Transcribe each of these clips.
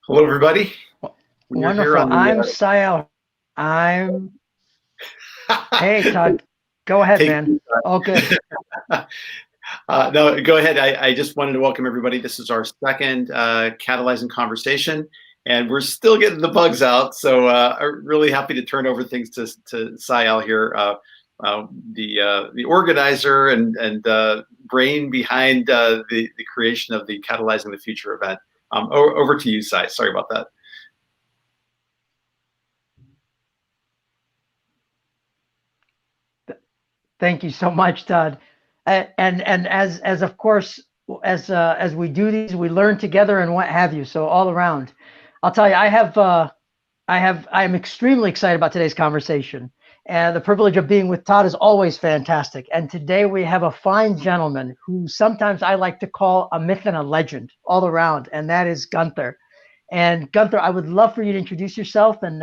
Hello, everybody. We're here Wonderful. on I'm the Sael. I'm Hey Todd. Go ahead, take. man. All good. No, go ahead. I just wanted to welcome everybody. This is our second Catalyzing Conversation, and we're still getting the bugs out. So I'm really happy to turn over things to Sael here, the organizer and brain behind the creation of the Catalyzing the Future event. Over to you, Sai. Sorry about that. Thank you so much, Todd. And as of course as we do these, we learn together and what have you. So all around, I'll tell you, I'm extremely excited about today's conversation. And the privilege of being with Todd is always fantastic. And today we have a fine gentleman who sometimes I like to call a myth and a legend all around, and that is Gunther. And Gunther, I would love for you to introduce yourself and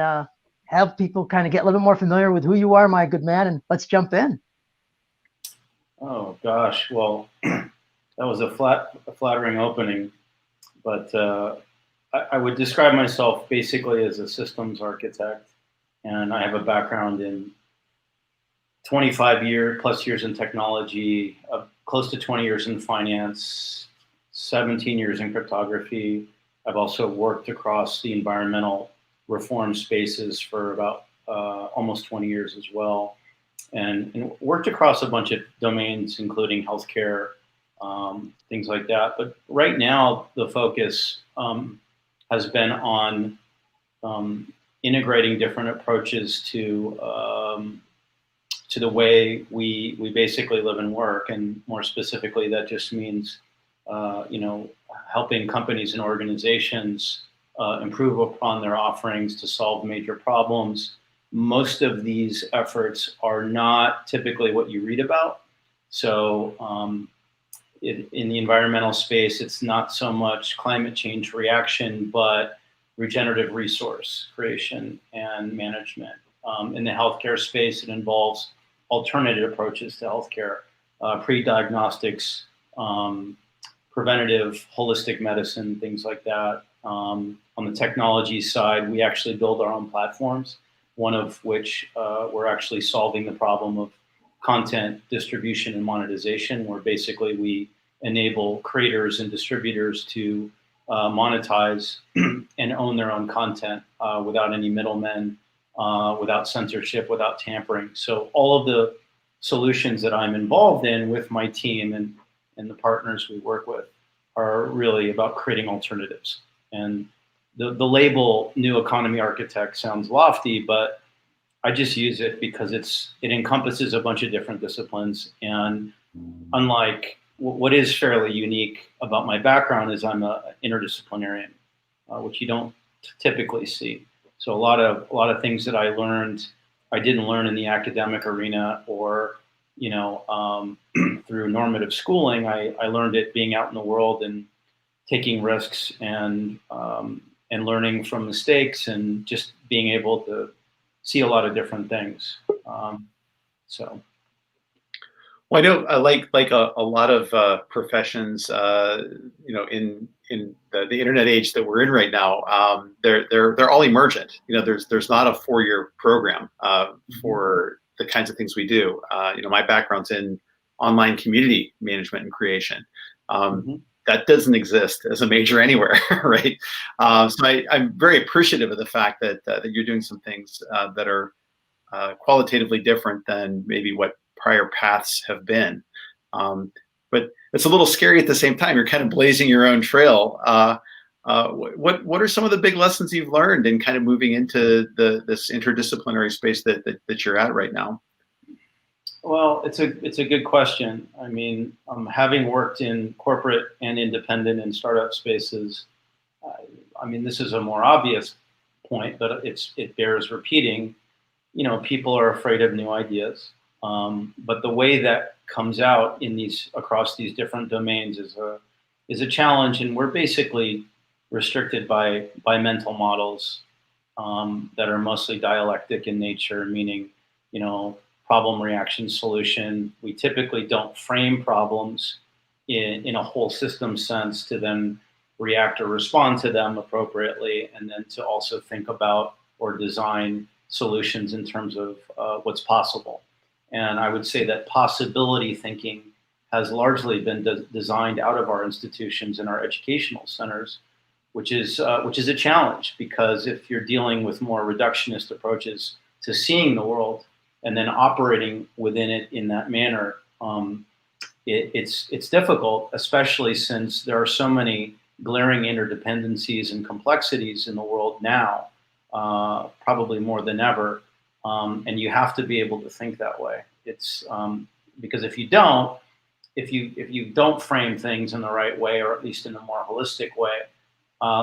have people kind of get a little bit more familiar with who you are, my good man, and let's jump in. Oh gosh, well, that was a flattering opening, but I would describe myself basically as a systems architect, and I have a background in 25 plus years in technology, close to 20 years in finance, 17 years in cryptography. I've also worked across the environmental reform spaces for about almost 20 years as well, and worked across a bunch of domains, including healthcare, things like that. But right now, the focus has been on integrating different approaches to the way we basically live and work, and more specifically, that just means helping companies and organizations improve upon their offerings to solve major problems. Most of these efforts are not typically what you read about. So in the environmental space, it's not so much climate change reaction, but regenerative resource creation and management. In the healthcare space, it involves alternative approaches to healthcare, pre-diagnostics, preventative, holistic medicine, things like that. On the technology side, we actually build our own platforms, one of which we're actually solving the problem of content distribution and monetization, where basically we enable creators and distributors to monetize and own their own content without any middlemen, without censorship, without tampering. So all of the solutions that I'm involved in with my team and the partners we work with are really about creating alternatives. And the label new economy architect sounds lofty, but I just use it because it encompasses a bunch of different disciplines. And unlike what is fairly unique about my background is I'm an interdisciplinarian, which you don't typically see. So a lot of things that I learned, I didn't learn in the academic arena or through normative schooling. I learned it being out in the world and taking risks and learning from mistakes and just being able to see a lot of different things. So. Well, I know, like a lot of professions, in the internet age that we're in right now, they're all emergent. There's not a 4-year program for the kinds of things we do. My background's in online community management and creation. That doesn't exist as a major anywhere, right? So I'm very appreciative of the fact that you're doing some things that are qualitatively different than maybe what prior paths have been. But it's a little scary at the same time. You're kind of blazing your own trail. What are some of the big lessons you've learned in kind of moving into this interdisciplinary space that you're at right now? Well, it's a good question. I mean, having worked in corporate and independent and startup spaces, this is a more obvious point, but it bears repeating. People are afraid of new ideas, but the way that comes out across these different domains is a challenge, and we're basically restricted by mental models that are mostly dialectic in nature, meaning problem, reaction, solution. We typically don't frame problems in a whole system sense to then react or respond to them appropriately, and then to also think about or design solutions in terms of what's possible. And I would say that possibility thinking has largely been designed out of our institutions and our educational centers, which is a challenge, because if you're dealing with more reductionist approaches to seeing the world and then operating within it in that manner, it's difficult, especially since there are so many glaring interdependencies and complexities in the world now, probably more than ever, and you have to be able to think that way. It's because if you don't frame things in the right way, or at least in a more holistic way,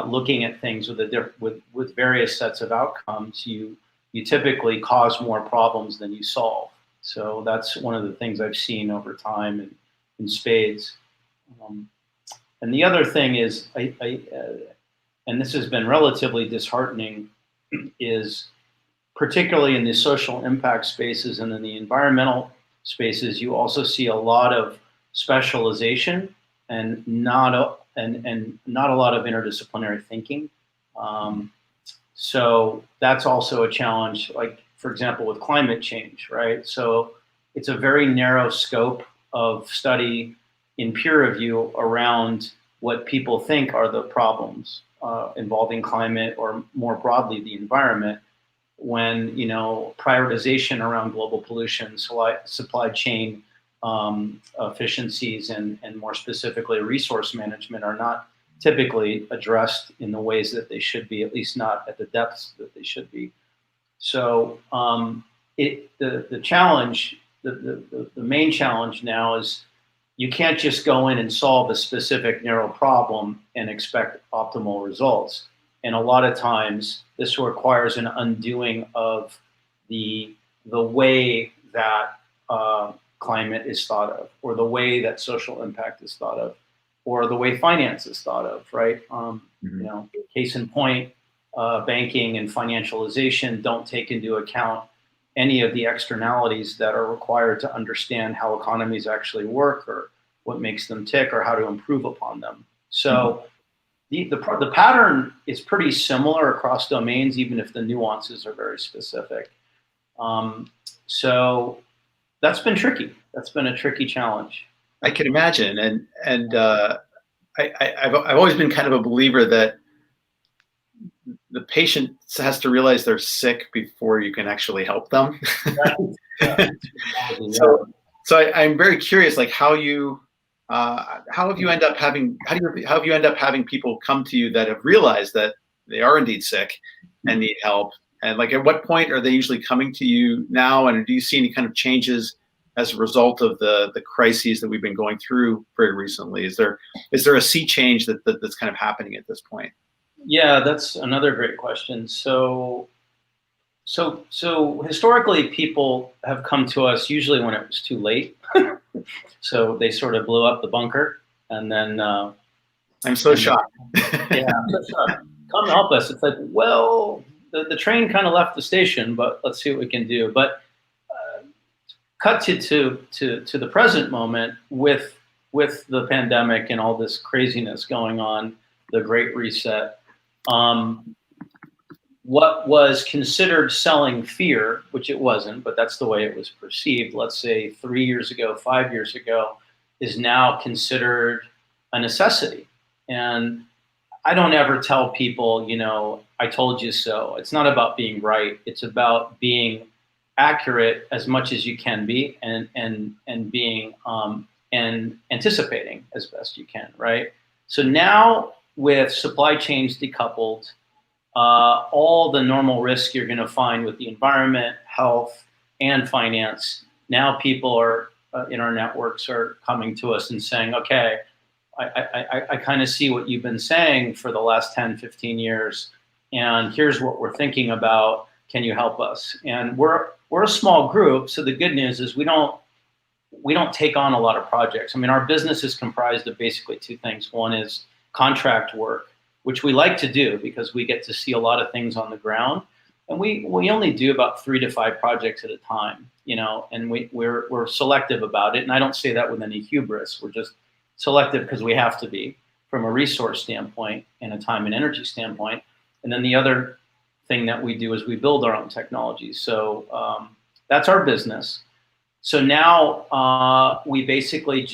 looking at things with various sets of outcomes, you typically cause more problems than you solve. So that's one of the things I've seen over time in spades. And the other thing is, and this has been relatively disheartening, is particularly in the social impact spaces and in the environmental spaces, you also see a lot of specialization and not a lot of interdisciplinary thinking. So that's also a challenge, like, for example, with climate change, right? So it's a very narrow scope of study in peer review around what people think are the problems involving climate, or more broadly, the environment, when, prioritization around global pollution, supply chain efficiencies, and more specifically resource management, are not typically addressed in the ways that they should be, at least not at the depths that they should be. So the challenge, the main challenge now is, you can't just go in and solve a specific narrow problem and expect optimal results. And a lot of times this requires an undoing of the way that climate is thought of, or the way that social impact is thought of, or the way finance is thought of, right? Case in point, banking and financialization don't take into account any of the externalities that are required to understand how economies actually work, or what makes them tick, or how to improve upon them. So the pattern is pretty similar across domains, even if the nuances are very specific. So that's been tricky. That's been a tricky challenge. I can imagine, and I've always been kind of a believer that the patient has to realize they're sick before you can actually help them. So I'm very curious, like, how have you end up having people come to you that have realized that they are indeed sick and need help, and like, at what point are they usually coming to you now, and do you see any kind of changes as a result of the crises that we've been going through very recently? Is there a sea change that's kind of happening at this point? Yeah, that's another great question. So historically, people have come to us usually when it was too late. So they sort of blew up the bunker, and then I'm so shocked. Yeah, I'm so shocked. Come help us. It's like, well, the train kind of left the station, but let's see what we can do. But cut to the present moment, with the pandemic and all this craziness going on, the Great Reset. What was considered selling fear, which it wasn't, but that's the way it was perceived, let's say 3 years ago, 5 years ago, is now considered a necessity. And I don't ever tell people, I told you so. It's not about being right. It's about being accurate as much as you can be, and being and anticipating as best you can, right? So now, with supply chains decoupled, all the normal risk you're going to find with the environment, health, and finance, now people are in our networks are coming to us and saying, okay, I kind of see what you've been saying for the last 10, 15 years, and here's what we're thinking about. Can you help us? And we're a small group, so the good news is we don't take on a lot of projects. I mean, our business is comprised of basically two things. One is contract work, which we like to do because we get to see a lot of things on the ground. And we only do about 3 to 5 projects at a time, and we're selective about it. And I don't say that with any hubris. We're just selective because we have to be from a resource standpoint and a time and energy standpoint. And then the other thing that we do is we build our own technology. So that's our business. So now we basically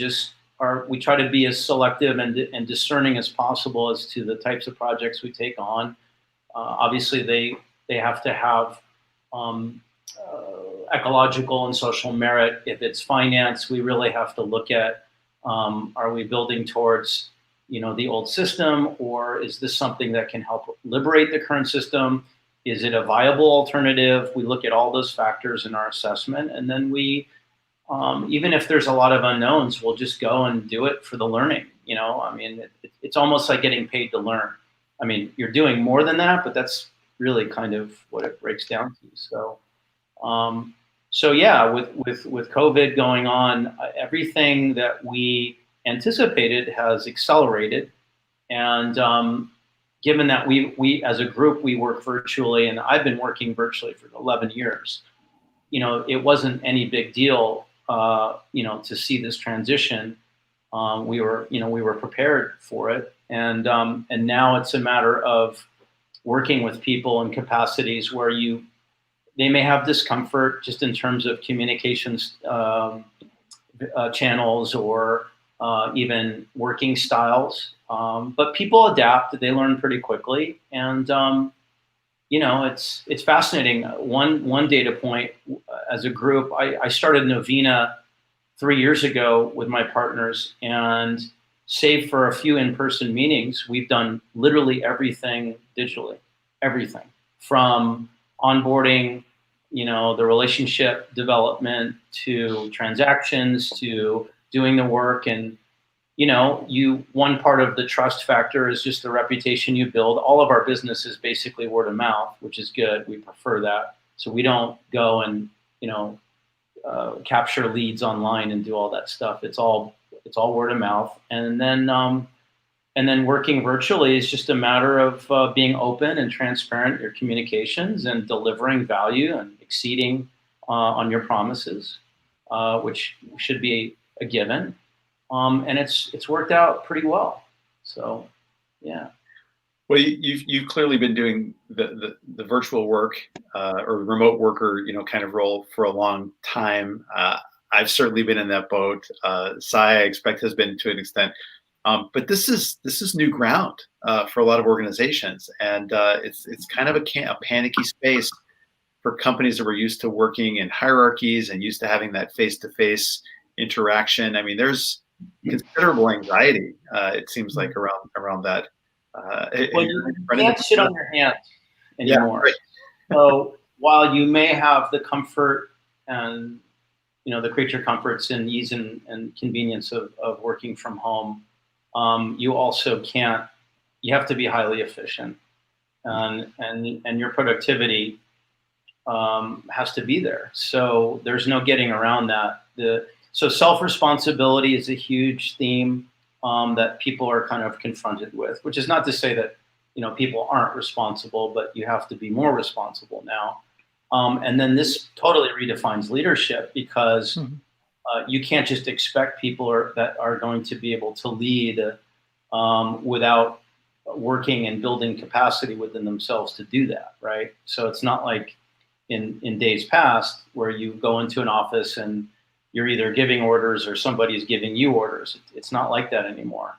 we try to be as selective and discerning as possible as to the types of projects we take on. Obviously, they have to have ecological and social merit. If it's finance, we really have to look at, are we building towards, the old system, or is this something that can help liberate the current system? Is it a viable alternative? We look at all those factors in our assessment, and then we, even if there's a lot of unknowns, we'll just go and do it for the learning. It's almost like getting paid to learn. I mean, you're doing more than that, but that's really kind of what it breaks down to. So yeah, with COVID going on, everything that we anticipated has accelerated. And given that we as a group, we work virtually, and I've been working virtually for 11 years, it wasn't any big deal, to see this transition. We were prepared for it. And now it's a matter of working with people in capacities where they may have discomfort just in terms of communications channels or even working styles. But people adapt; they learn pretty quickly, and it's fascinating. One data point as a group, I started Novena 3 years ago with my partners, and save for a few in-person meetings, we've done literally everything digitally. Everything from onboarding, the relationship development, to transactions, to doing the work. And, one part of the trust factor is just the reputation you build. All of our business is basically word of mouth, which is good. We prefer that. So we don't go and, capture leads online and do all that stuff. It's all word of mouth. And then working virtually is just a matter of being open and transparent in your communications and delivering value and exceeding on your promises, which should be a given. And it's worked out pretty well. So, yeah. Well, you've clearly been doing the virtual work or remote worker, kind of role for a long time. I've certainly been in that boat. Sai, I expect, has been to an extent. But this is new ground for a lot of organizations, and it's kind of a panicky space for companies that were used to working in hierarchies and used to having that face-to-face interaction. I mean, there's considerable anxiety. It seems like around that. Well, you can't sit on your hands anymore. Yeah, right. So while you may have the comfort and the creature comforts and ease and convenience of working from home, you also can't. You have to be highly efficient, and your productivity has to be there. So there's no getting around that. So self-responsibility is a huge theme that people are kind of confronted with, which is not to say that people aren't responsible, but you have to be more responsible now. And then this totally redefines leadership, because you can't just expect people that are going to be able to lead without working and building capacity within themselves to do that, right? So it's not like in days past where you go into an office and you're either giving orders or somebody's giving you orders. It's not like that anymore.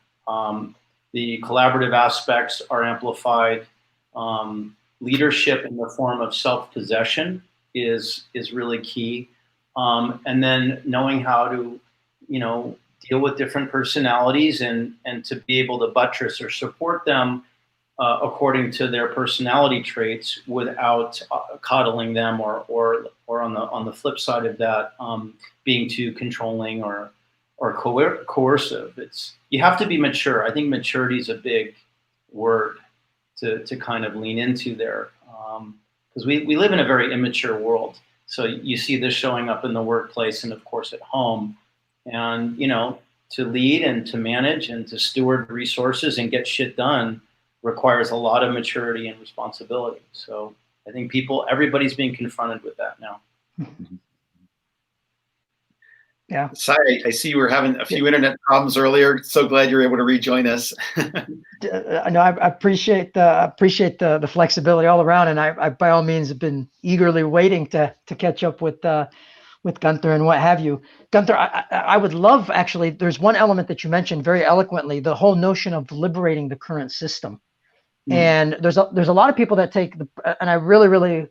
The collaborative aspects are amplified. Leadership in the form of self-possession is really key. And then knowing how to, deal with different personalities and to be able to buttress or support them according to their personality traits without coddling them or on the flip side of that, being too controlling or coercive. You have to be mature. I think maturity is a big word to kind of lean into there, because we live in a very immature world. So you see this showing up in the workplace and of course at home. And to lead and to manage and to steward resources and get shit done requires a lot of maturity and responsibility. So I think everybody's being confronted with that now. Yeah. Si, I see you were having a few internet problems earlier. So glad you're able to rejoin us. No, I appreciate the flexibility all around, and I by all means have been eagerly waiting to catch up with Gunther and what have you. Gunther, I would love, actually, there's one element that you mentioned very eloquently, the whole notion of liberating the current system. And there's a lot of people that take and I really, really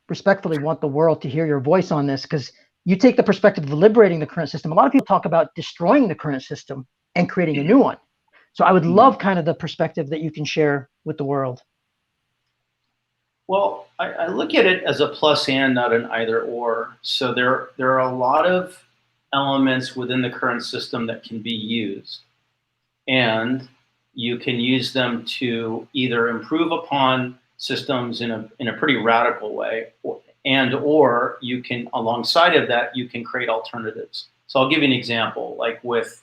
respectfully want the world to hear your voice on this, because you take the perspective of liberating the current system. A lot of people talk about destroying the current system and creating a new one. So I would love kind of the perspective that you can share with the world. Well, I look at it as a plus and not an either or. So there are a lot of elements within the current system that can be used, and you can use them to either improve upon systems in a pretty radical way, or you can, alongside of that, you can create alternatives. So I'll give you an example, like with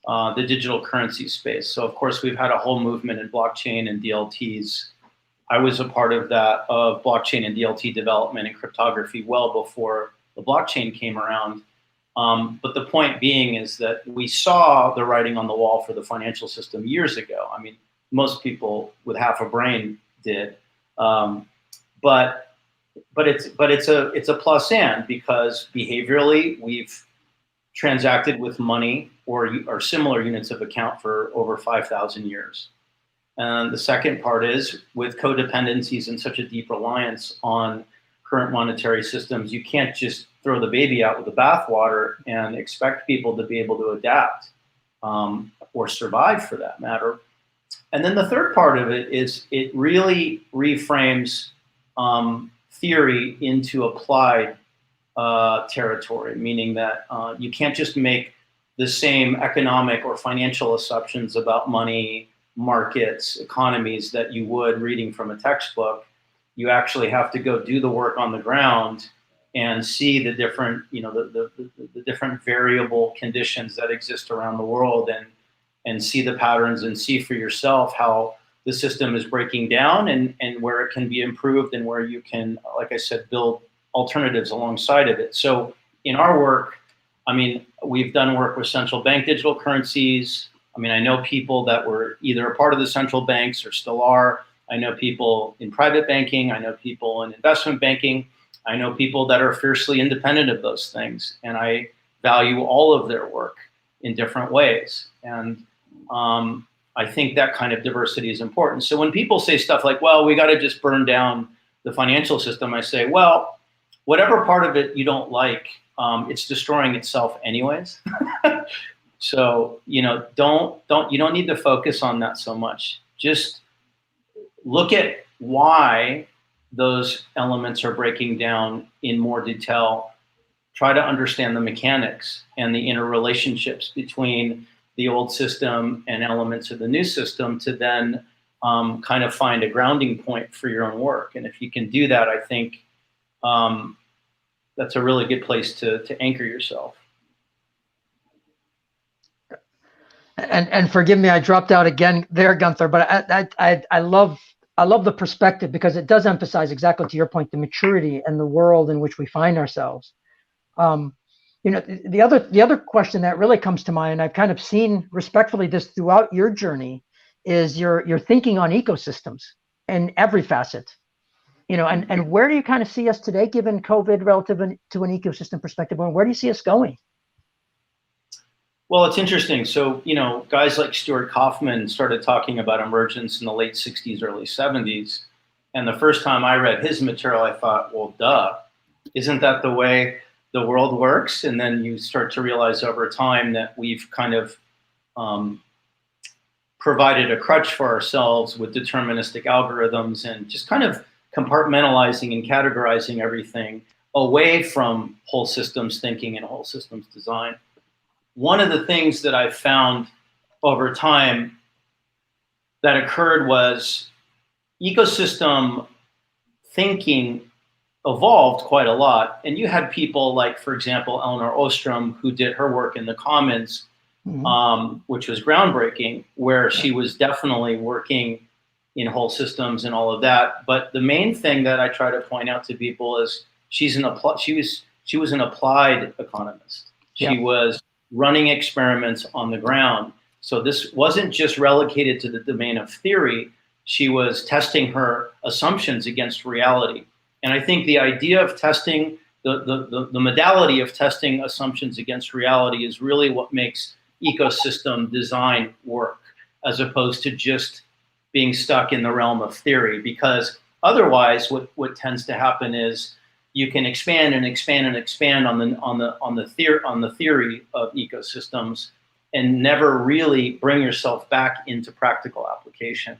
the digital currency space. So of course we've had a whole movement in blockchain and DLTs. I was a part of that, of blockchain and DLT development and cryptography well before the blockchain came around. But the point being is that we saw the writing on the wall for the financial system years ago. I mean, most people with half a brain did, but it's a plus and, because behaviorally we've transacted with money or similar units of account for over 5,000 years. And the second part is, with codependencies and such a deep reliance on current monetary systems, you can't just throw the baby out with the bathwater and expect people to be able to adapt or survive, for that matter. And then the third part of it is, it really reframes theory into applied territory, meaning that you can't just make the same economic or financial assumptions about money, markets, economies that you would reading from a textbook. You actually have to go do the work on the ground and see the different, the different variable conditions that exist around the world, and see the patterns and see for yourself how the system is breaking down, and where it can be improved, and where you can, like I said, build alternatives alongside of it. So in our work, I mean, we've done work with central bank digital currencies. I mean, I know people that were either a part of the central banks or still are. I know people in private banking. I know people in investment banking. I know people that are fiercely independent of those things. And I value all of their work in different ways. And I think that kind of diversity is important. So when people say stuff like, well, we got to just burn down the financial system, I say, well, whatever part of it you don't like, it's destroying itself anyways. So, you don't need to focus on that so much. Just look at why those elements are breaking down in more detail. Try to understand the mechanics and the interrelationships between the old system and elements of the new system, to then kind of find a grounding point for your own work. And if you can do that, I think that's a really good place to anchor yourself. And forgive me, I dropped out again there, Gunther, but I love the perspective, because it does emphasize, exactly to your point, the maturity and the world in which we find ourselves. The other question that really comes to mind, I've kind of seen respectfully this throughout your journey, is your thinking on ecosystems in every facet. And where do you kind of see us today, given COVID, relative to an ecosystem perspective, and where do you see us going? Well, it's interesting. So, guys like Stuart Kauffman started talking about emergence in the late 60s, early 70s. And the first time I read his material, I thought, well, duh, isn't that the way the world works? And then you start to realize over time that we've kind of provided a crutch for ourselves with deterministic algorithms, and just kind of compartmentalizing and categorizing everything away from whole systems thinking and whole systems design. One of the things that I found over time that occurred was ecosystem thinking evolved quite a lot. And you had people like, for example, Eleanor Ostrom, who did her work in the Commons, which was groundbreaking, where she was definitely working in whole systems and all of that. But the main thing that I try to point out to people is she was an applied economist. She was running experiments on the ground. So this wasn't just relegated to the domain of theory. She was testing her assumptions against reality. And I think the idea of testing, the modality of testing assumptions against reality is really what makes ecosystem design work, as opposed to just being stuck in the realm of theory. Because otherwise, what tends to happen is you can expand and expand and expand on the theory of ecosystems and never really bring yourself back into practical application.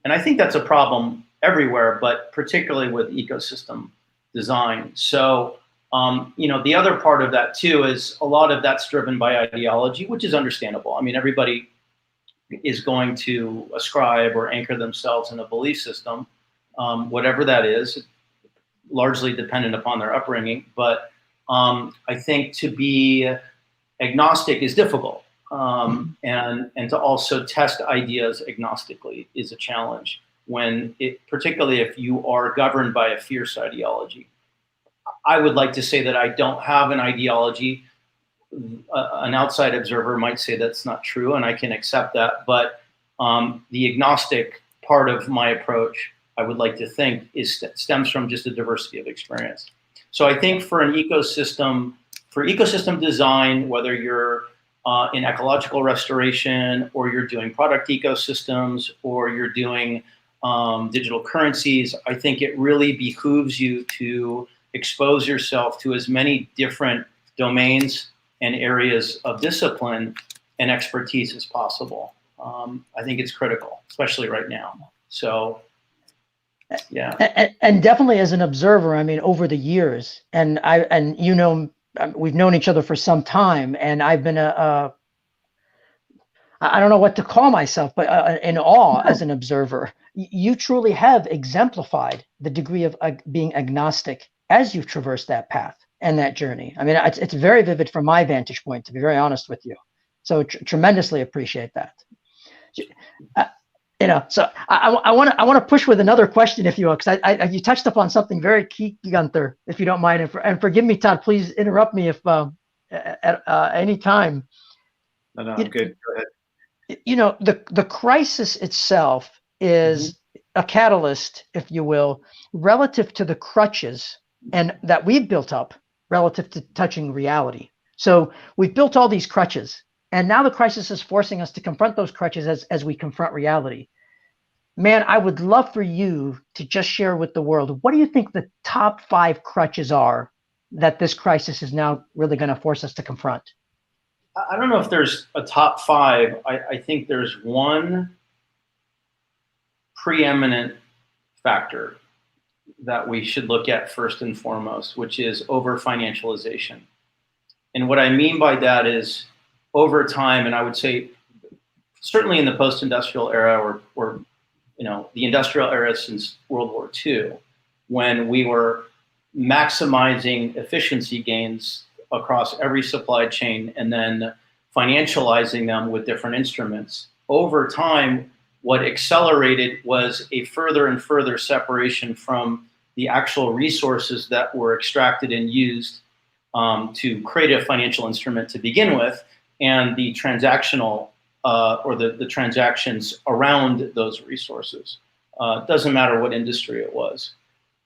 And I think that's a problem everywhere, but particularly with ecosystem design. So, the other part of that too is a lot of that's driven by ideology, which is understandable. I mean, everybody is going to ascribe or anchor themselves in a belief system, whatever that is, largely dependent upon their upbringing. But I think to be agnostic is difficult. And to also test ideas agnostically is a challenge particularly if you are governed by a fierce ideology. I would like to say that I don't have an ideology. An outside observer might say that's not true, and I can accept that. But the agnostic part of my approach, I would like to think, stems from just a diversity of experience. So I think for ecosystem design, whether you're in ecological restoration, or you're doing product ecosystems, or you're doing digital currencies, I think it really behooves you to expose yourself to as many different domains and areas of discipline and expertise as possible. I think it's critical, especially right now. So, yeah. And definitely as an observer, I mean, over the years, we've known each other for some time, and I've been I don't know what to call myself, but in awe as an observer. You truly have exemplified the degree of being agnostic as you've traversed that path and that journey. I mean, it's very vivid from my vantage point, to be very honest with you. So tremendously appreciate that. So I want to push with another question, if you will, because you touched upon something very key, Gunther, if you don't mind, and forgive me, Todd, please interrupt me if at any time. No, I'm good. Go ahead. The crisis itself is a catalyst, if you will, relative to the crutches and that we've built up relative to touching reality. So we've built all these crutches, and now the crisis is forcing us to confront those crutches as we confront reality. Man, I would love for you to just share with the world, what do you think the top 5 crutches are that this crisis is now really going to force us to confront? I don't know if there's a top 5. I think there's one preeminent factor that we should look at first and foremost, which is over-financialization. And what I mean by that is, over time, and I would say certainly in the post-industrial era, or the industrial era since World War II, when we were maximizing efficiency gains across every supply chain and then financializing them with different instruments. Over time, what accelerated was a further and further separation from the actual resources that were extracted and used to create a financial instrument to begin with, and the transactional or the transactions around those resources. Doesn't matter what industry it was.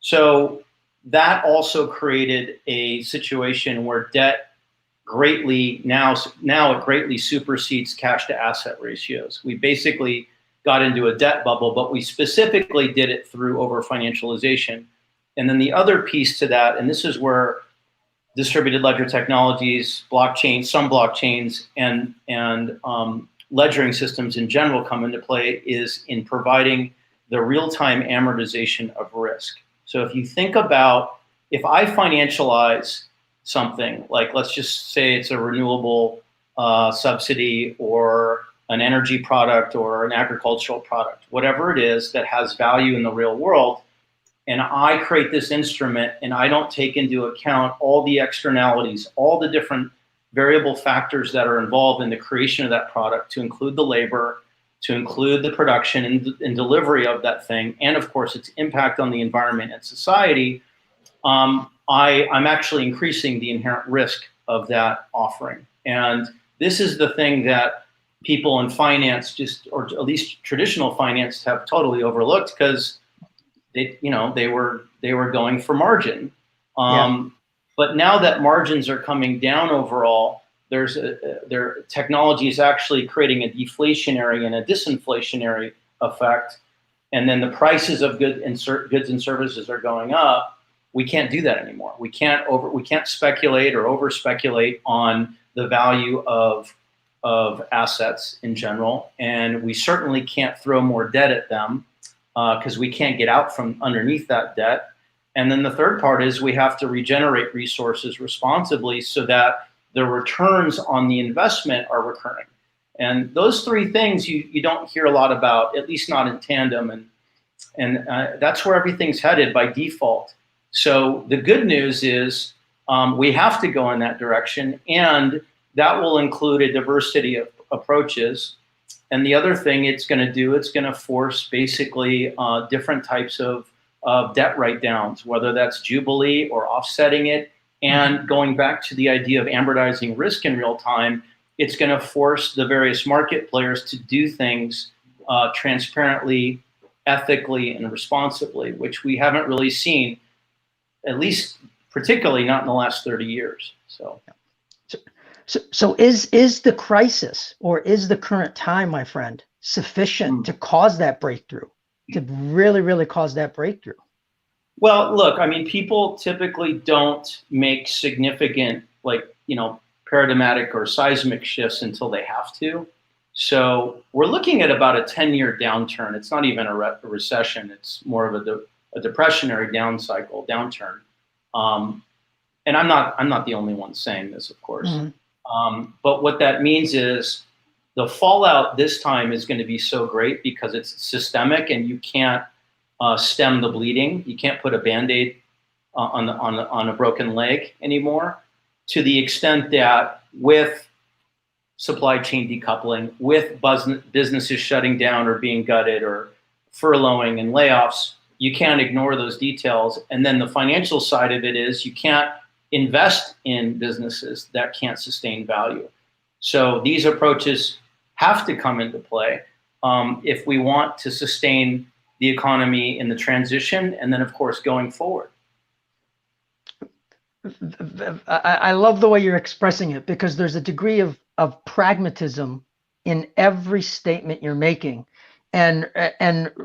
So that also created a situation where debt greatly now it greatly supersedes cash to asset ratios. We basically got into a debt bubble, but we specifically did it through over financialization. And then the other piece to that, and this is where distributed ledger technologies, blockchain, some blockchains, and ledgering systems in general come into play, is in providing the real-time amortization of risk. So if you think about, if I financialize something, like let's just say it's a renewable subsidy or an energy product or an agricultural product, whatever it is that has value in the real world, and I create this instrument and I don't take into account all the externalities, all the different variable factors that are involved in the creation of that product, to include the labor, to include the production and delivery of that thing, and of course its impact on the environment and society, I'm actually increasing the inherent risk of that offering. And this is the thing that people in finance or at least traditional finance have totally overlooked, because they were going for margin. But now that margins are coming down overall, their technology is actually creating a deflationary and a disinflationary effect. And then the prices of goods and services are going up. We can't do that anymore. We can't speculate or over speculate on the value of assets in general, and we certainly can't throw more debt at them because we can't get out from underneath that debt. And then the third part is we have to regenerate resources responsibly so that the returns on the investment are recurring. And those three things you don't hear a lot about, at least not in tandem, and that's where everything's headed by default. So the good news is we have to go in that direction, and that will include a diversity of approaches. And the other thing it's going to do, it's going to force basically different types of debt write-downs, whether that's Jubilee or offsetting it. And going back to the idea of amortizing risk in real time, it's going to force the various market players to do things transparently, ethically, and responsibly, which we haven't really seen, at least particularly not in the last 30 years. So is the crisis, or is the current time, my friend, sufficient to cause that breakthrough, to really, really cause that breakthrough? Well, look, I mean, people typically don't make significant, paradigmatic or seismic shifts until they have to. So we're looking at about a 10-year downturn. It's not even a recession. It's more of a depressionary downturn. And I'm not the only one saying this, of course. But what that means is the fallout this time is going to be so great because it's systemic, and you can't stem the bleeding. You can't put a Band-Aid on a broken leg anymore, to the extent that with supply chain decoupling, with businesses shutting down or being gutted or furloughing and layoffs, you can't ignore those details. And then the financial side of it is you can't invest in businesses that can't sustain value. So these approaches have to come into play if we want to sustain the economy in the transition, and then, of course, going forward. I love the way you're expressing it, because there's a degree of pragmatism in every statement you're making. And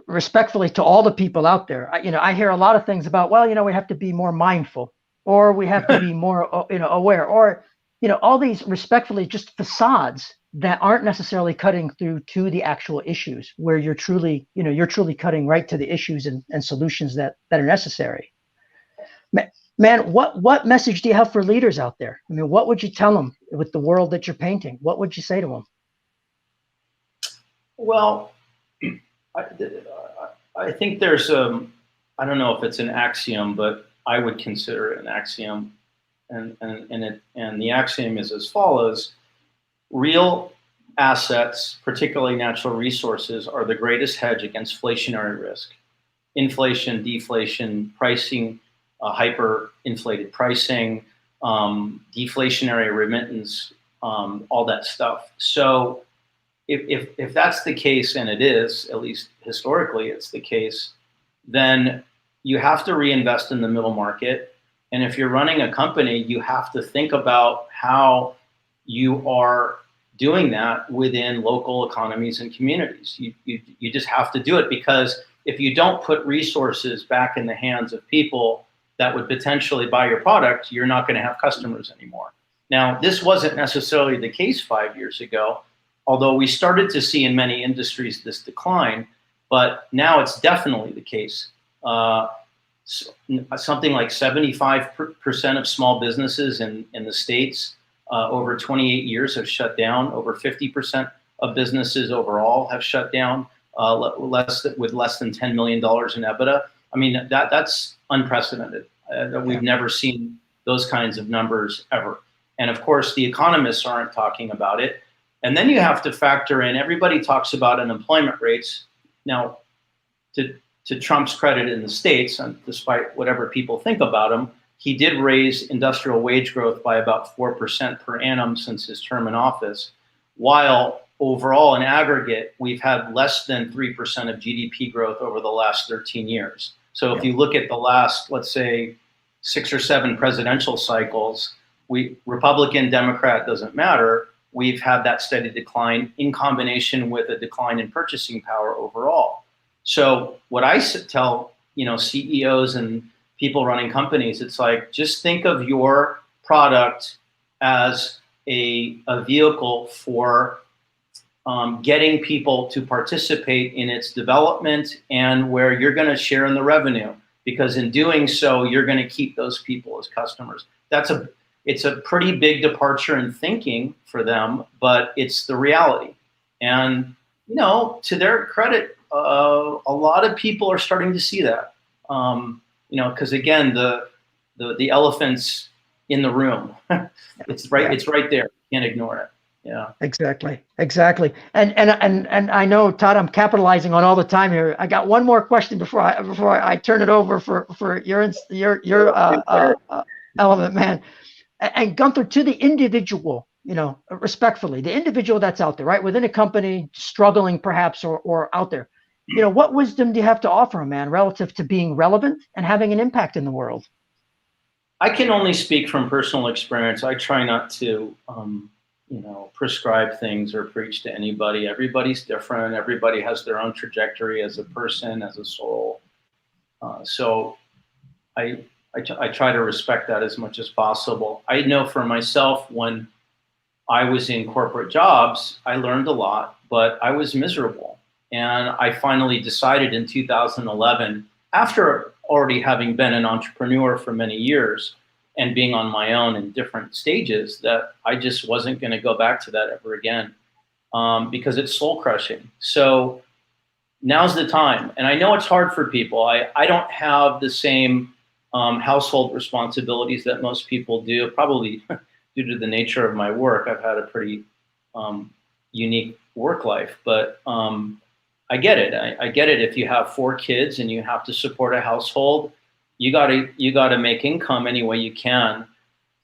respectfully to all the people out there, I hear a lot of things about, we have to be more mindful, or we have to be more, aware, or, all these respectfully just facades that aren't necessarily cutting through to the actual issues, where you're truly cutting right to the issues and solutions that are necessary. Man, what message do you have for leaders out there? I mean, what would you tell them with the world that you're painting? What would you say to them? Well, I think there's I don't know if it's an axiom, but I would consider it an axiom, and the axiom is as follows: real assets, particularly natural resources, are the greatest hedge against inflationary risk. Inflation, deflation, pricing, hyper-inflated pricing, deflationary remittance, all that stuff. So if that's the case, and it is, at least historically it's the case, then you have to reinvest in the middle market. And if you're running a company, you have to think about how you are doing that within local economies and communities. You just have to do it, because if you don't put resources back in the hands of people that would potentially buy your product, you're not going to have customers anymore. Now, this wasn't necessarily the case 5 years ago, although we started to see in many industries this decline, but now it's definitely the case. Something like 75% of small businesses in the States over 28 years have shut down. Over 50% of businesses overall have shut down with less than $10 million in EBITDA. I mean, that's unprecedented. We've never seen those kinds of numbers ever. And of course, the economists aren't talking about it. And then you have to factor in, everybody talks about unemployment rates. Now, to Trump's credit in the States, and despite whatever people think about him, he did raise industrial wage growth by about 4% per annum since his term in office, while overall in aggregate, we've had less than 3% of GDP growth over the last 13 years. So if you look at the last, let's say, 6 or 7 presidential cycles, Republican, Democrat, doesn't matter. We've had that steady decline in combination with a decline in purchasing power overall. So what I tell, CEOs and people running companies, it's like, just think of your product as a vehicle for getting people to participate in its development and where you're going to share in the revenue, because in doing so, you're going to keep those people as customers. It's a pretty big departure in thinking for them, but it's the reality. And, to their credit, a lot of people are starting to see that. Because again, the elephant's in the room. It's right. Yeah. It's right there. You can't ignore it. Yeah. Exactly. And I know, Todd, I'm capitalizing on all the time here. I got one more question before I turn it over for your element, man. And Gunther, to the individual, respectfully, the individual that's out there, right, within a company, struggling perhaps, or out there, what wisdom do you have to offer a man relative to being relevant and having an impact in the world? I can only speak from personal experience. I try not to, prescribe things or preach to anybody. Everybody's different. Everybody has their own trajectory as a person, as a soul. So I try to respect that as much as possible. I know for myself, when I was in corporate jobs, I learned a lot, but I was miserable. And I finally decided in 2011, after already having been an entrepreneur for many years and being on my own in different stages, that I just wasn't going to go back to that ever again, because it's soul crushing. So now's the time. And I know it's hard for people. I don't have the same household responsibilities that most people do, probably due to the nature of my work. I've had a pretty unique work life, but I get it. I get it. If you have 4 kids and you have to support a household, you gotta make income any way you can.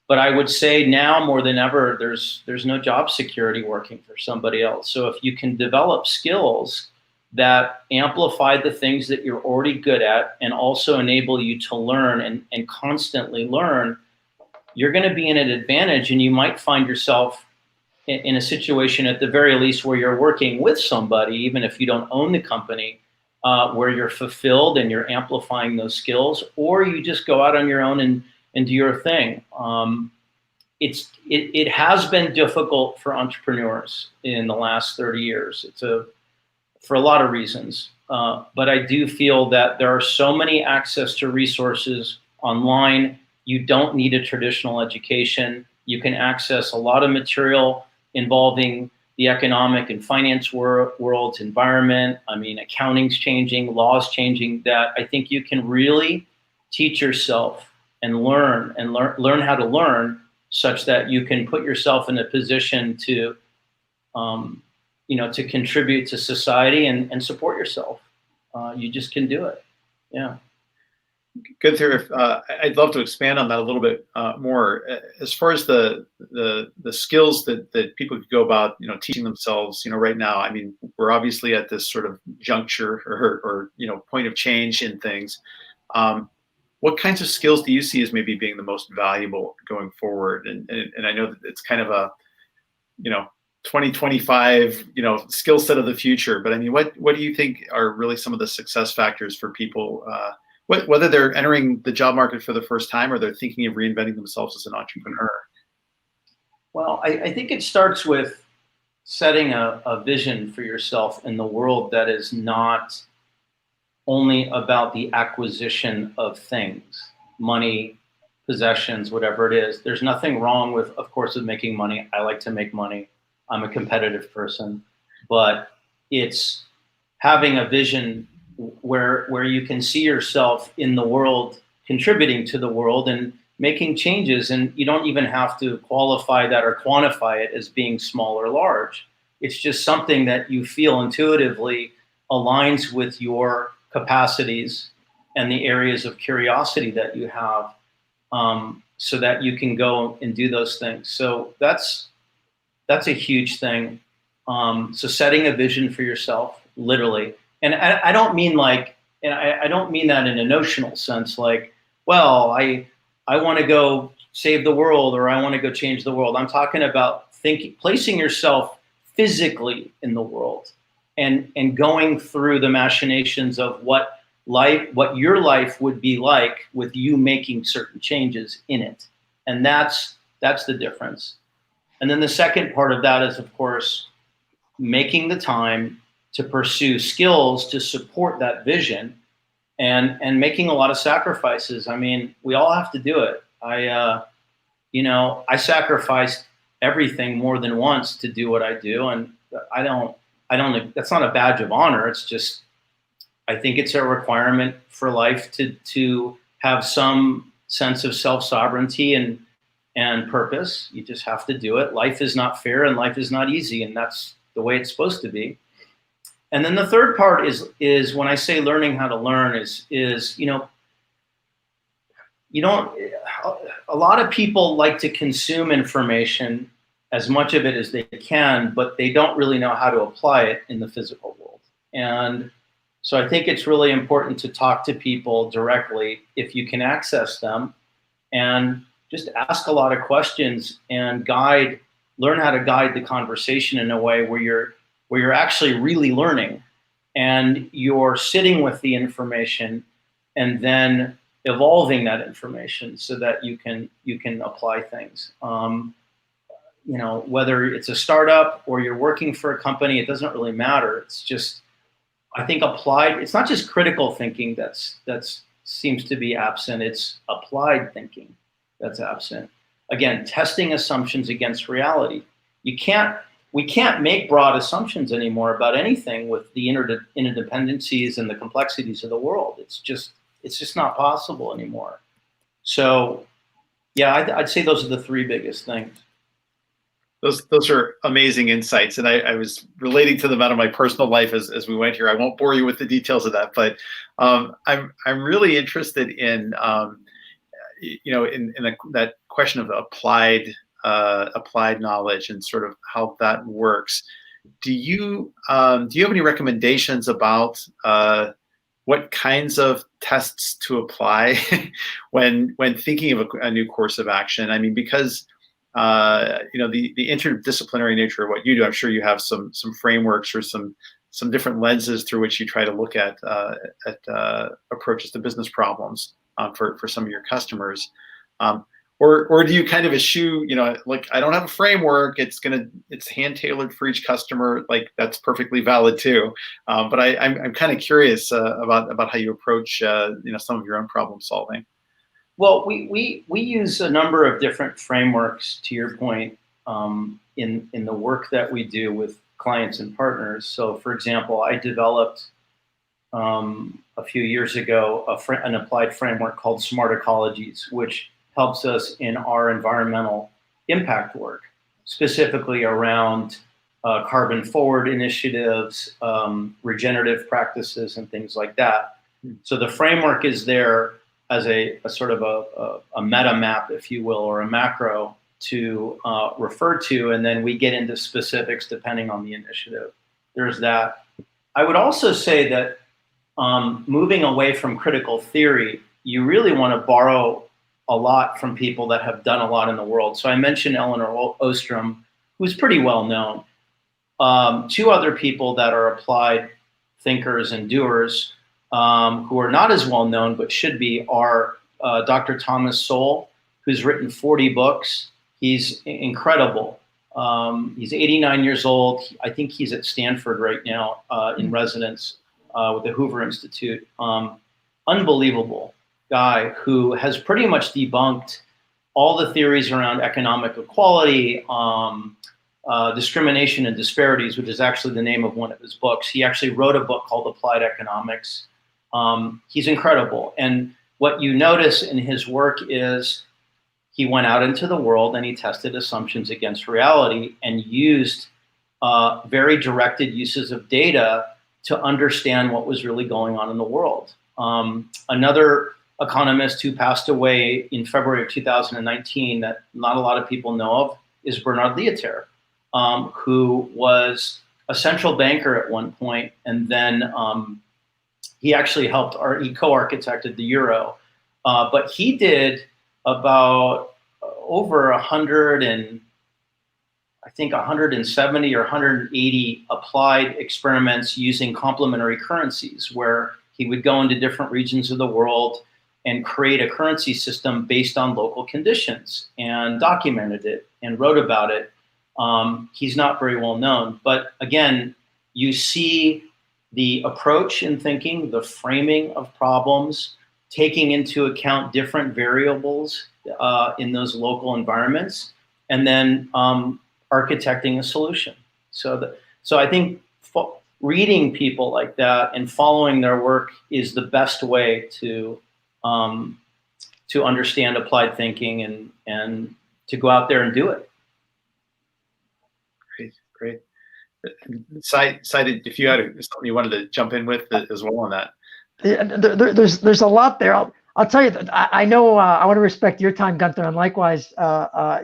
But I would say now more than ever, there's no job security working for somebody else. So if you can develop skills that amplify the things that you're already good at and also enable you to learn and constantly learn, you're going to be in an advantage, and you might find yourself in a situation at the very least where you're working with somebody, even if you don't own the company, where you're fulfilled and you're amplifying those skills, or you just go out on your own and do your thing. It has been difficult for entrepreneurs in the last 30 years. For a lot of reasons. But I do feel that there are so many access to resources online. You don't need a traditional education. You can access a lot of material involving the economic and finance world's environment. I mean, accounting's changing, law's changing, that I think you can really teach yourself and learn how to learn, such that you can put yourself in a position to to contribute to society and support yourself. You just can do it. Yeah. Gunther, I'd love to expand on that a little bit more. As far as the skills that people could go about, teaching themselves, right now, I mean, we're obviously at this sort of juncture or point of change in things. What kinds of skills do you see as maybe being the most valuable going forward? And I know that it's kind of a, 2025, skill set of the future. But I mean, what do you think are really some of the success factors for people, whether they're entering the job market for the first time or they're thinking of reinventing themselves as an entrepreneur? Well, I think it starts with setting a vision for yourself in the world that is not only about the acquisition of things, money, possessions, whatever it is. There's nothing wrong with, of course, with making money. I like to make money. I'm a competitive person, but it's having a vision where you can see yourself in the world, contributing to the world and making changes. And you don't even have to qualify that or quantify it as being small or large. It's just something that you feel intuitively aligns with your capacities and the areas of curiosity that you have. so that you can go and do those things. So that's a huge thing. So setting a vision for yourself, literally, and I don't mean like, and I don't mean that in a notional sense, like, well, I want to go save the world, or I want to go change the world. I'm talking about placing yourself physically in the world, and going through the machinations of what your life would be like with you making certain changes in it. And that's the difference. And then the second part of that is, of course, making the time to pursue skills to support that vision, and making a lot of sacrifices. I mean, we all have to do it. I sacrificed everything more than once to do what I do. And I don't, that's not a badge of honor. It's just, I think it's a requirement for life to have some sense of self-sovereignty and purpose. You just have to do it. Life is not fair and life is not easy, and that's the way it's supposed to be. And then the third part is when I say learning how to learn is a lot of people like to consume information, as much of it as they can, but they don't really know how to apply it in the physical world. And so I think it's really important to talk to people directly if you can access them, and just ask a lot of questions and learn how to guide the conversation in a way where you're actually really learning, and you're sitting with the information and then evolving that information so that you can apply things. Whether it's a startup or you're working for a company, it doesn't really matter. It's just, I think it's not just critical thinking that seems to be absent. It's applied thinking that's absent. Again, testing assumptions against reality. We can't make broad assumptions anymore about anything with the interdependencies and the complexities of the world. It's just not possible anymore. So, yeah, I'd say those are the three biggest things. Those are amazing insights, and I was relating to them out of my personal life as we went here. I won't bore you with the details of that, but I'm really interested in that question of applied knowledge and sort of how that works. Do you have any recommendations about what kinds of tests to apply when thinking of a new course of action? I mean, because the interdisciplinary nature of what you do, I'm sure you have some frameworks or some different lenses through which you try to look at approaches to business problems for some of your customers. Or do you kind of eschew, like, I don't have a framework, it's hand tailored for each customer, like that's perfectly valid too. But I'm kind of curious about how you approach some of your own problem solving. Well, we use a number of different frameworks, to your point, in the work that we do with clients and partners. So, for example, I developed a few years ago an applied framework called Smart Ecologies, which helps us in our environmental impact work, specifically around carbon forward initiatives, regenerative practices, and things like that. So the framework is there as a sort of a meta map, if you will, or a macro to refer to, and then we get into specifics depending on the initiative. There's that. I would also say that moving away from critical theory, you really want to borrow a lot from people that have done a lot in the world. So I mentioned Elinor Ostrom, who's pretty well known. Two other people that are applied thinkers and doers who are not as well known but should be are Dr. Thomas Soule, who's written 40 books. He's incredible. He's 89 years old. I think he's at Stanford right now in residence with the Hoover Institute. Unbelievable guy who has pretty much debunked all the theories around economic equality, discrimination and disparities, which is actually the name of one of his books. He actually wrote a book called Applied Economics. He's incredible. And what you notice in his work is he went out into the world and he tested assumptions against reality and used very directed uses of data to understand what was really going on in the world. Another economist who passed away in February of 2019 that not a lot of people know of is Bernard Lietaer, who was a central banker at one point, and then he actually helped he co-architected the euro. But he did about over 170 or 180 applied experiments using complementary currencies, where he would go into different regions of the world and create a currency system based on local conditions, and documented it and wrote about it. He's not very well known, but again, you see the approach in thinking, the framing of problems, taking into account different variables in those local environments, and then architecting a solution. So I think reading people like that and following their work is the best way to understand applied thinking and to go out there and do it. Great. Cited, if you had something you wanted to jump in with as well on that. There's a lot there. I'll tell you that I know I want to respect your time, Gunther, and likewise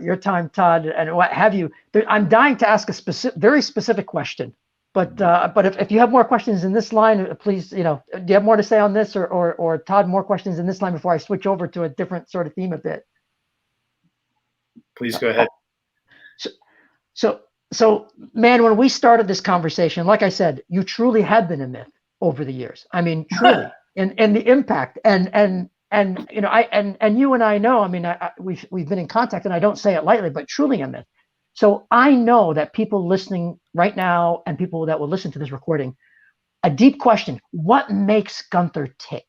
your time, Todd, and what have you. I'm dying to ask a very specific question, but if you have more questions in this line, please, do you have more to say on this, or Todd, more questions in this line before I switch over to a different sort of theme a bit? Please go ahead. So, man, when we started this conversation, like I said, you truly have been a myth over the years. I mean, truly, and the impact, and you and I know. I mean, we've been in contact, and I don't say it lightly, but truly a myth. So I know that people listening right now and people that will listen to this recording, a deep question: what makes Gunther tick?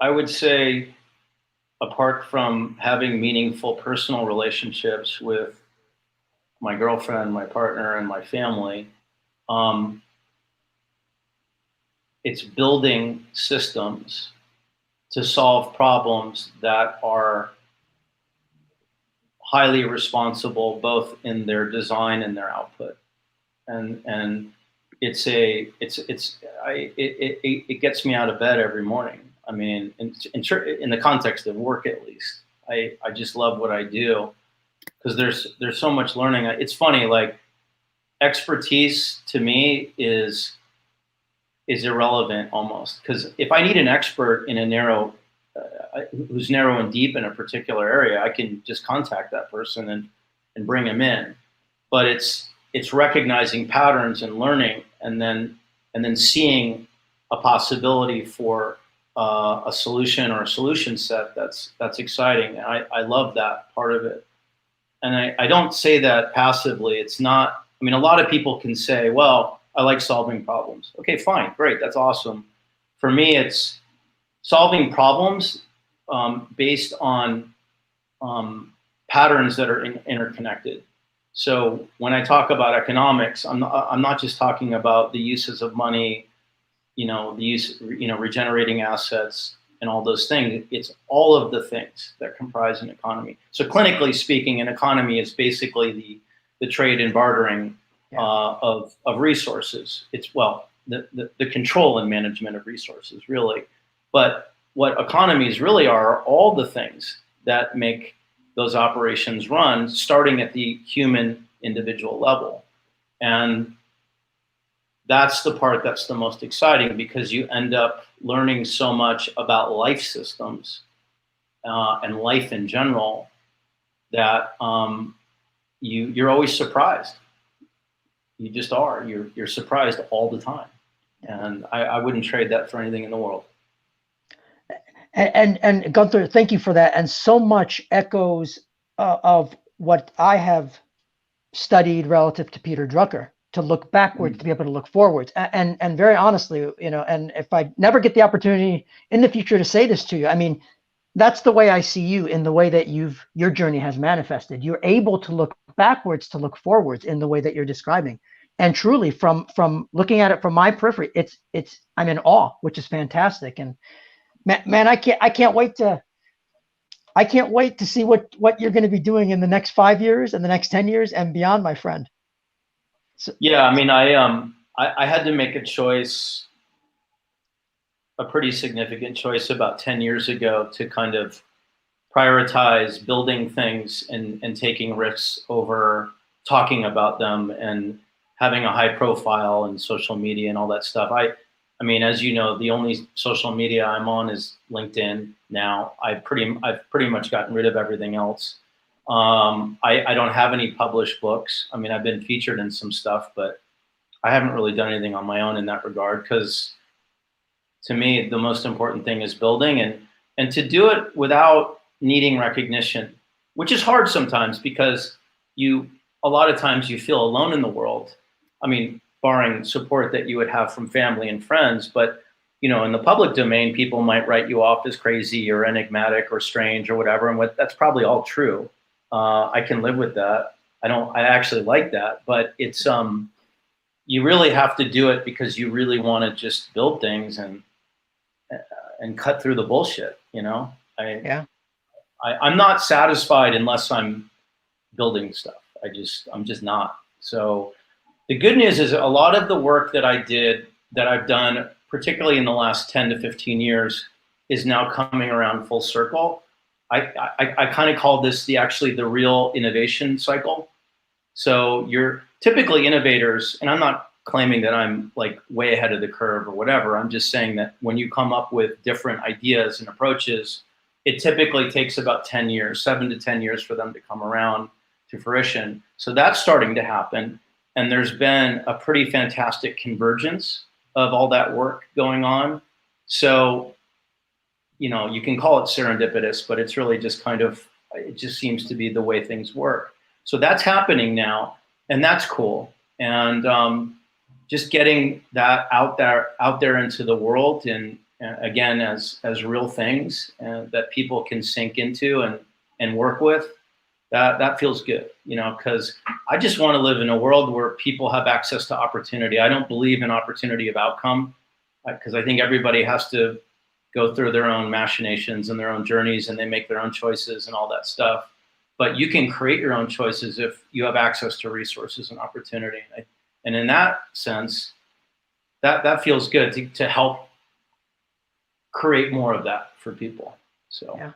I would say, apart from having meaningful personal relationships with my girlfriend, my partner, and my family, it's building systems to solve problems that are highly responsible, both in their design and their output. And it gets me out of bed every morning. I mean, in the context of work, at least, I just love what I do, because there's so much learning. It's funny, like, expertise to me is irrelevant almost, because if I need an expert in a who's narrow and deep in a particular area, I can just contact that person and bring him in. But it's recognizing patterns and learning, and then seeing a possibility for a solution or a solution set that's exciting. I love that part of it. And I don't say that passively. It's not, I mean, a lot of people can say, well, I like solving problems. Okay, fine, great, that's awesome. For me, it's solving problems based on patterns that are interconnected. So when I talk about economics, I'm not just talking about the uses of money, regenerating assets and all those things. It's all of the things that comprise an economy. So clinically speaking, an economy is basically the trade and bartering of resources. It's, well, the control and management of resources, really. But what economies really are all the things that make those operations run, starting at the human individual level. And that's the part that's the most exciting, because you end up learning so much about life systems and life in general that you're always surprised. You just are. You're surprised all the time. And I wouldn't trade that for anything in the world. And Gunther, thank you for that. And so much echoes of what I have studied relative to Peter Drucker, to look backwards, to be able to look forwards. And very honestly, and if I never get the opportunity in the future to say this to you, I mean, that's the way I see you, in the way that your journey has manifested. You're able to look backwards to look forwards in the way that you're describing. And truly, from looking at it from my periphery, I'm in awe, which is fantastic. And man, I can't wait to see what you're going to be doing in the next 5 years and the next 10 years and beyond, my friend. Yeah, I mean, I had to make a choice, a pretty significant choice about 10 years ago to kind of prioritize building things and taking risks over talking about them and having a high profile and social media and all that stuff. I mean, as you know, the only social media I'm on is LinkedIn now. I've pretty much gotten rid of everything else. I don't have any published books. I mean, I've been featured in some stuff, but I haven't really done anything on my own in that regard, because to me, the most important thing is building and to do it without needing recognition, which is hard sometimes because a lot of times you feel alone in the world. I mean, barring support that you would have from family and friends, but in the public domain, people might write you off as crazy or enigmatic or strange or whatever, and that's probably all true. I can live with that. I actually like that, but it's you really have to do it because you really want to just build things and cut through the bullshit. I'm not satisfied unless I'm building stuff. I'm just not. So the good news is a lot of the work that I've done, particularly in the last 10 to 15 years, is now coming around full circle. I kind of call this the real innovation cycle. So you're typically innovators, and I'm not claiming that I'm like way ahead of the curve or whatever. I'm just saying that when you come up with different ideas and approaches, it typically takes about 10 years, 7 to 10 years for them to come around to fruition. So that's starting to happen. And there's been a pretty fantastic convergence of all that work going on. So, you can call it serendipitous, but it's really just it just seems to be the way things work. So that's happening now, and that's cool. And just getting that out there into the world, and again, as real things that people can sink into and work with, that feels good, because I just want to live in a world where people have access to opportunity. I don't believe in opportunity of outcome, because I think everybody has to go through their own machinations and their own journeys, and they make their own choices and all that stuff. But you can create your own choices if you have access to resources and opportunity. And in that sense, that feels good to help create more of that for people. So. Yeah.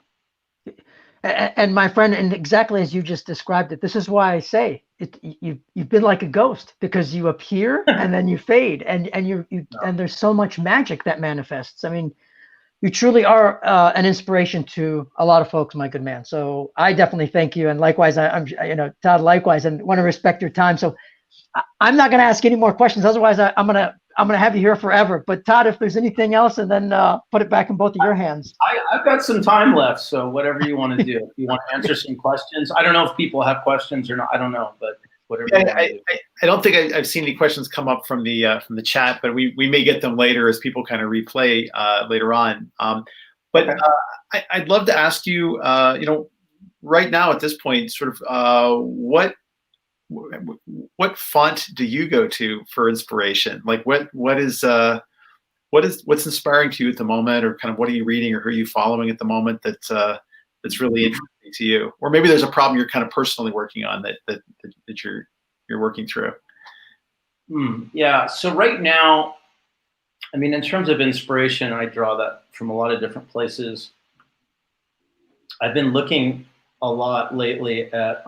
And my friend, and exactly as you just described it, this is why I say you've been like a ghost, because you appear and then you fade, and there's so much magic that manifests. I mean, you truly are an inspiration to a lot of folks, my good man. So I definitely thank you, and likewise, I'm Todd, likewise, and want to respect your time. So I'm not going to ask any more questions. Otherwise, I'm gonna have you here forever. But Todd, if there's anything else, and then put it back in both of your hands. I've got some time left, so whatever you want to do. If you want to answer some questions, I don't know if people have questions or not. I don't know, but whatever. Yeah, I don't think I've seen any questions come up from the chat, but we may get them later as people kind of replay later on. But okay. I'd love to ask you, right now at this point, sort of what font do you go to for inspiration? Like what's inspiring to you at the moment, or kind of what are you reading, or who are you following at the moment that's really interesting to you? Or maybe there's a problem you're kind of personally working on that you're working through. Yeah. So right now, I mean, in terms of inspiration, I draw that from a lot of different places. I've been looking a lot lately at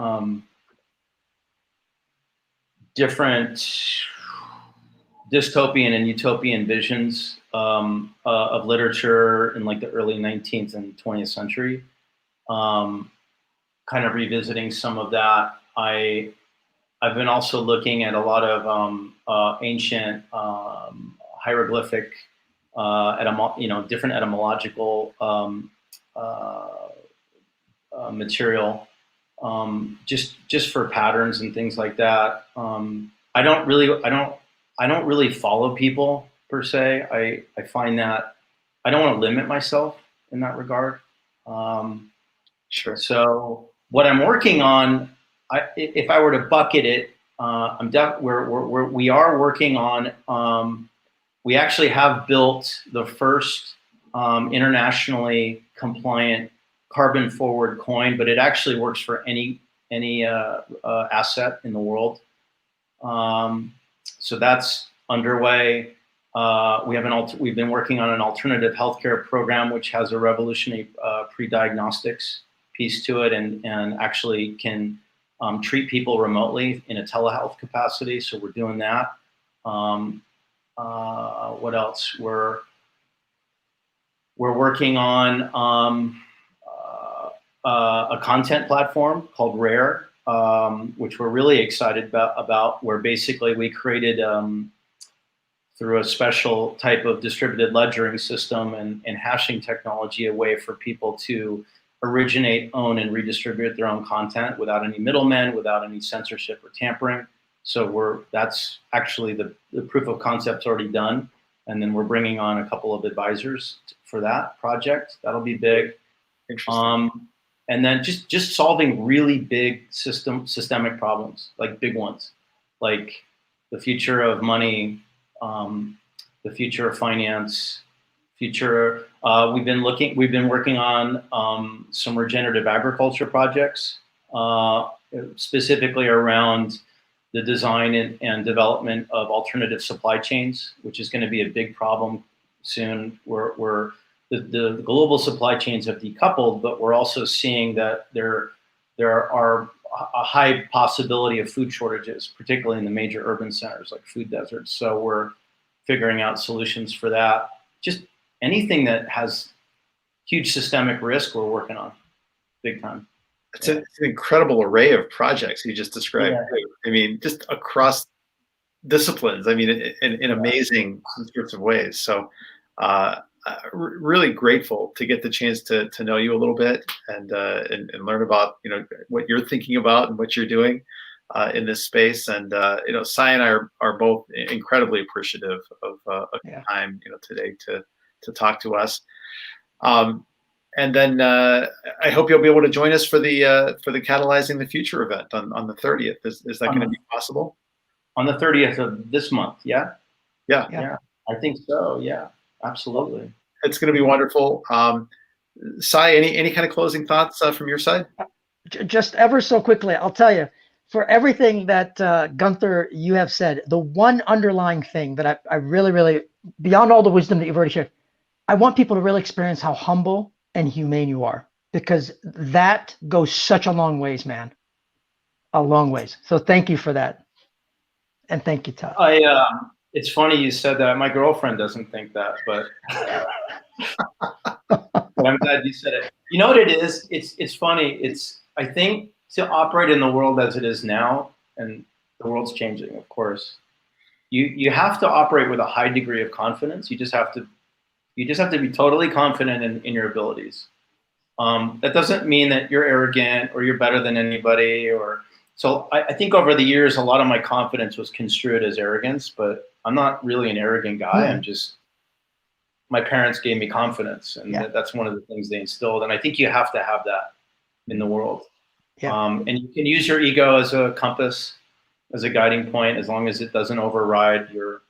different dystopian and utopian visions of literature in like the early 19th and 20th century. Kind of revisiting some of that. I've been also looking at a lot of ancient hieroglyphic, different etymological material. Just for patterns and things like that. I don't really follow people per se. I find that I don't want to limit myself in that regard. Sure. So what I'm working on, if I were to bucket it, we are working on. We actually have built the first internationally compliant carbon forward coin, but it actually works for any asset in the world. So that's underway. We've been working on an alternative healthcare program, which has a revolutionary pre-diagnostics piece to it, and actually can treat people remotely in a telehealth capacity. So we're doing that. What else? We're working on a content platform called Rare, which we're really excited about, where basically we created through a special type of distributed ledgering system and hashing technology, a way for people to originate, own, and redistribute their own content without any middlemen, without any censorship or tampering. So that's actually the proof of concept's already done. And then we're bringing on a couple of advisors for that project. That'll be big. Interesting. And then just solving really big systemic problems, like big ones, like the future of money, the future of finance, we've been working on some regenerative agriculture projects, specifically around the design and development of alternative supply chains, which is going to be a big problem soon. The global supply chains have decoupled, but we're also seeing that there are a high possibility of food shortages, particularly in the major urban centers like food deserts. So we're figuring out solutions for that. Just anything that has huge systemic risk, we're working on big time. It's an incredible array of projects you just described. Yeah. I mean, just across disciplines. I mean, in amazing sorts of ways. So, really grateful to get the chance to know you a little bit and learn about what you're thinking about and what you're doing in this space. And Cy and I are both incredibly appreciative of time today to talk to us. And then I hope you'll be able to join us for the Catalyzing the Future event on the 30th. Is that going to be possible? On the 30th of this month, yeah? Yeah. I think so, yeah, absolutely. It's going to be wonderful. Cy, any kind of closing thoughts from your side? Just ever so quickly, I'll tell you, for everything that Gunther, you have said, the one underlying thing that I really, really, beyond all the wisdom that you've already shared, I want people to really experience how humble and humane you are, because that goes such a long ways, man. A long ways. So thank you for that. And thank you, Todd. It's funny you said that. My girlfriend doesn't think that, but I'm glad you said it. You know what it is? It's funny. I think to operate in the world as it is now, and the world's changing, of course, you have to operate with a high degree of confidence. You just have to be totally confident in your abilities. That doesn't mean that you're arrogant or you're better than anybody. So I think over the years, a lot of my confidence was construed as arrogance, but I'm not really an arrogant guy. I'm just, my parents gave me confidence, and that's one of the things they instilled. And I think you have to have that in the world. And you can use your ego as a compass, as a guiding point, as long as it doesn't override your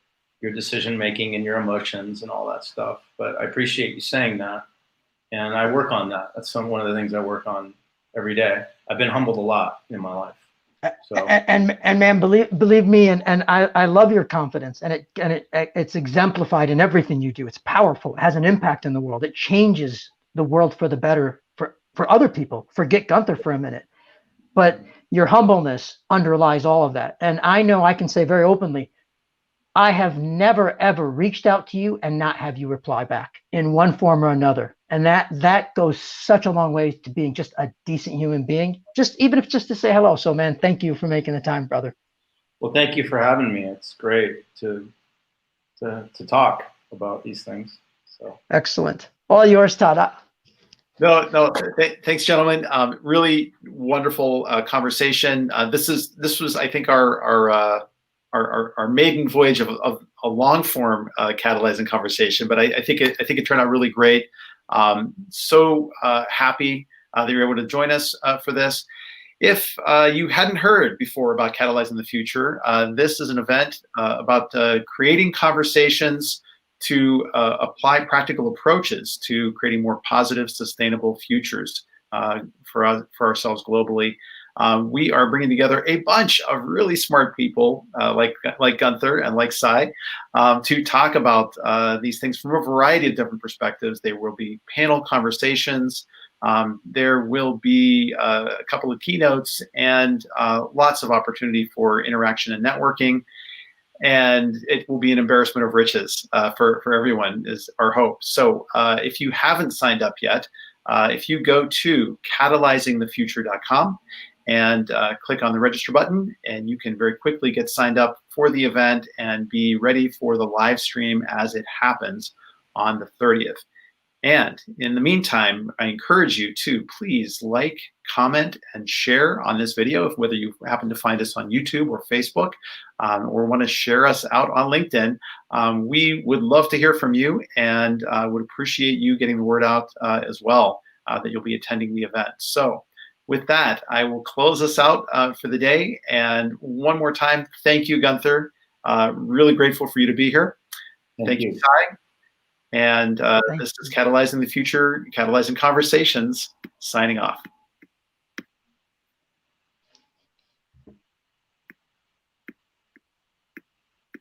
decision-making and your emotions and all that stuff. But I appreciate you saying that. And I work on that. That's one of the things I work on every day. I've been humbled a lot in my life. So. And man, believe me, and I love your confidence, and it's exemplified in everything you do. It's powerful. It has an impact in the world. It changes the world for the better for other people. Forget Gunther for a minute. But your humbleness underlies all of that. And I know I can say very openly, I have never, ever reached out to you and not have you reply back in one form or another. And that goes such a long way to being just a decent human being, even if just to say hello. So, man, thank you for making the time, brother. Well, thank you for having me. It's great to talk about these things. So excellent. All yours, Todd. No. Thanks, gentlemen. Really wonderful conversation. This was, I think, our maiden voyage of a long form catalyzing conversation, but I think it turned out really great. So happy that you're able to join us for this. If you hadn't heard before about Catalyzing the Future, this is an event about creating conversations to apply practical approaches to creating more positive, sustainable futures for ourselves globally. We are bringing together a bunch of really smart people like Gunther and like Sai to talk about these things from a variety of different perspectives. There will be panel conversations. There will be a couple of keynotes and lots of opportunity for interaction and networking. And it will be an embarrassment of riches for everyone, is our hope. So if you haven't signed up yet, if you go to catalyzingthefuture.com and click on the register button, and you can very quickly get signed up for the event and be ready for the live stream as it happens on the 30th. And in the meantime, I encourage you to please like, comment, and share on this video, whether you happen to find us on YouTube or Facebook, or want to share us out on LinkedIn. We would love to hear from you, and would appreciate you getting the word out as well, that you'll be attending the event. So with that, I will close us out for the day. And one more time, thank you, Gunther. Really grateful for you to be here. Thank you, Sai. And this is Catalyzing the Future, Catalyzing Conversations, signing off.